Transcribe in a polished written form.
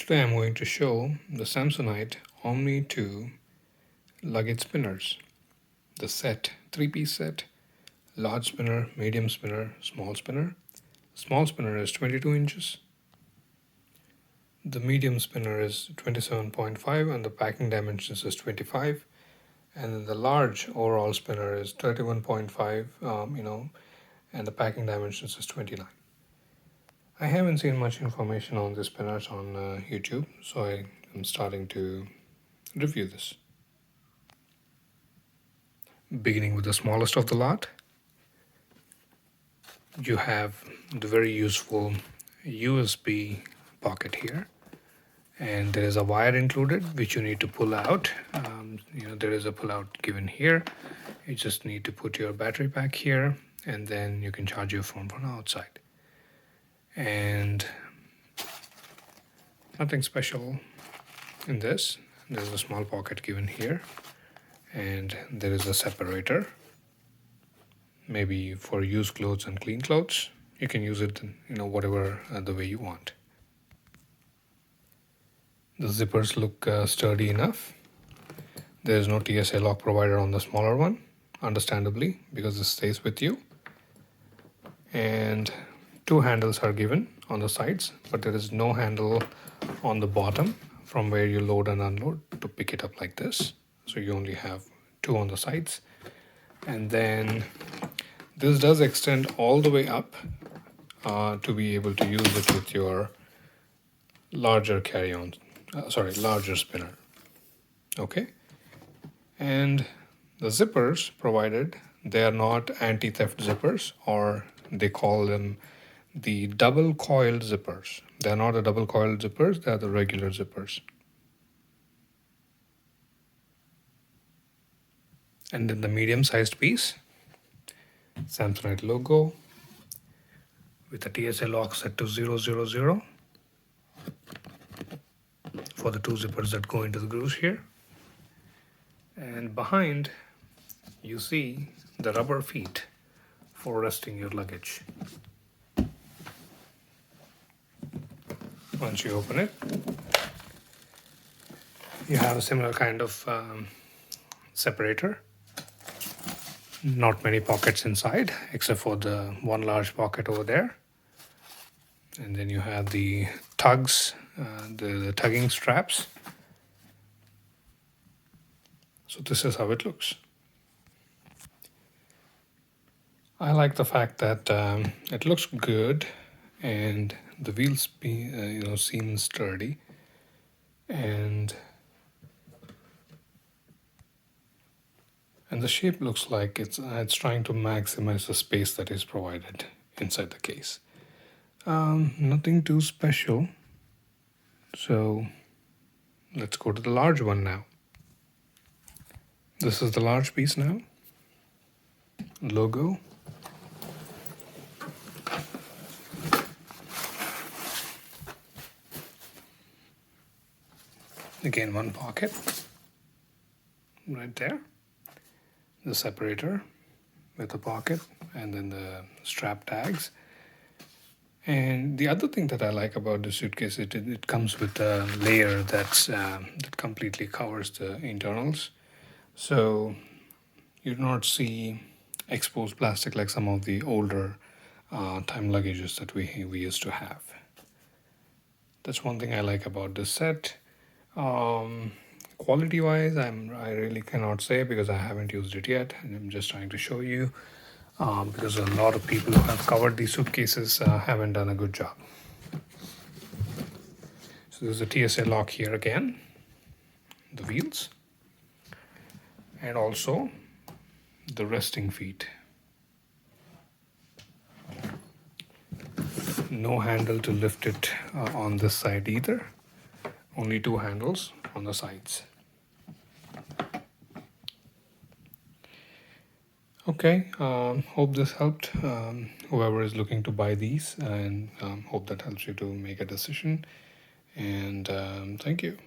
Today I'm going to show the Samsonite OMNI 2 luggage spinners. The set, 3-piece set, large spinner, medium spinner, small spinner. Small spinner is 22 inches. The medium spinner is 27.5 and the packing dimensions is 25. And then the large overall spinner is 31.5, and the packing dimensions is 29. I haven't seen much information on these spinners on YouTube, so I am starting to review this. Beginning with the smallest of the lot, you have the very useful USB pocket here, and there is a wire included which you need to pull out. There is a pull out given here. You just need to put your battery pack here, and then you can charge your phone from outside. And nothing special in this. There's a small pocket given here, and there is a separator, maybe for used clothes and clean clothes. You can use it whatever the way you want. The zippers look sturdy enough. There is no Tsa Lock provided on the smaller one, understandably, because it stays with you. And 2 handles are given on the sides, but there is no handle on the bottom from where you load and unload to pick it up like this. So you only have 2 on the sides. And then this does extend all the way up to be able to use it with your larger larger spinner. Okay. And the zippers provided, they are not anti-theft zippers, or they call them the double coiled zippers. They are not the double coiled zippers, they are the regular zippers. And then the medium sized piece, Samsonite logo with a Tsa Lock set to 000 for the 2 zippers that go into the grooves here. And behind you see the rubber feet for resting your luggage. Once you open it, you have a similar kind of separator. Not many pockets inside, except for the one large pocket over there. And then you have the tugs, the tugging straps. So this is how it looks. I like the fact that it looks good, and the wheels seem sturdy, and the shape looks like it's trying to maximize the space that is provided inside the case. Nothing too special. So let's go to the large one now. This is the large piece now. Logo. Again, one pocket right there. The separator with a pocket, and then the strap tags. And the other thing that I like about the suitcase, it comes with a layer that completely covers the internals. So you do not see exposed plastic like some of the older time luggages that we used to have. That's one thing I like about this set. Quality wise, I really cannot say because I haven't used it yet, and I'm just trying to show you because a lot of people who have covered these suitcases haven't done a good job. So there's a Tsa Lock here again, the wheels, and also the resting feet. No handle to lift it on this side either. Only 2 handles on the sides. Okay, hope this helped whoever is looking to buy these, and hope that helps you to make a decision. And thank you.